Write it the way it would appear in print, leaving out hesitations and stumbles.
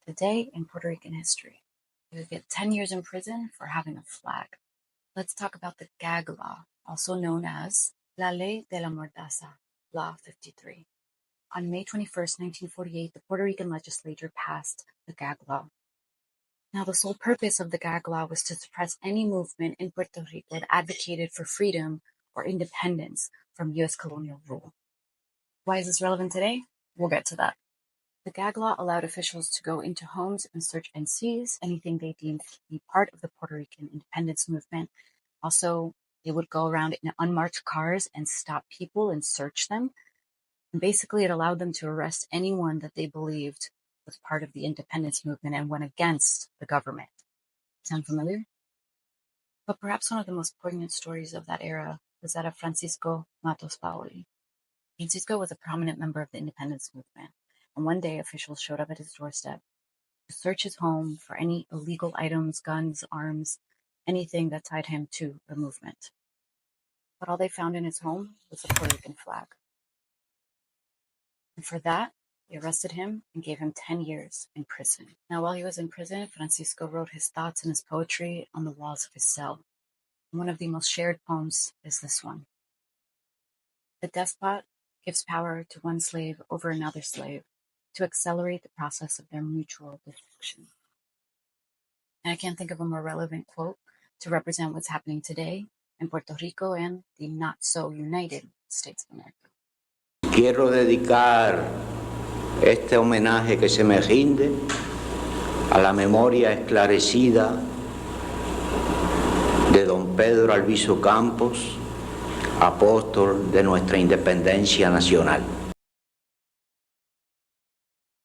Today in Puerto Rican history, you would get 10 years in prison for having a flag. Let's talk about the gag law, also known as La Ley de la Mordaza, Law 53. On May 21st, 1948, the Puerto Rican legislature passed the gag law. Now, the sole purpose of the gag law was to suppress any movement in Puerto Rico that advocated for freedom or independence from U.S. colonial rule. Why is this relevant today? We'll get to that. The gag law allowed officials to go into homes and search and seize anything they deemed to be part of the Puerto Rican independence movement. Also, they would go around in unmarked cars and stop people and search them. And basically, it allowed them to arrest anyone that they believed was part of the independence movement and went against the government. Sound familiar? But perhaps one of the most poignant stories of that era was that of Francisco Matos Paoli. Francisco was a prominent member of the independence movement, and one day officials showed up at his doorstep to search his home for any illegal items, guns, arms, anything that tied him to the movement. But all they found in his home was a Puerto Rican flag. And for that, they arrested him and gave him 10 years in prison. Now, while he was in prison, Francisco wrote his thoughts and his poetry on the walls of his cell. And one of the most shared poems is this one. The despot gives power to one slave over another slave to accelerate the process of their mutual destruction. And I can't think of a more relevant quote to represent what's happening today in Puerto Rico and the not-so-united States of America. Quiero dedicar este homenaje que se me rinde a la memoria esclarecida de don Pedro Alviso Campos, apóstol de nuestra independencia nacional.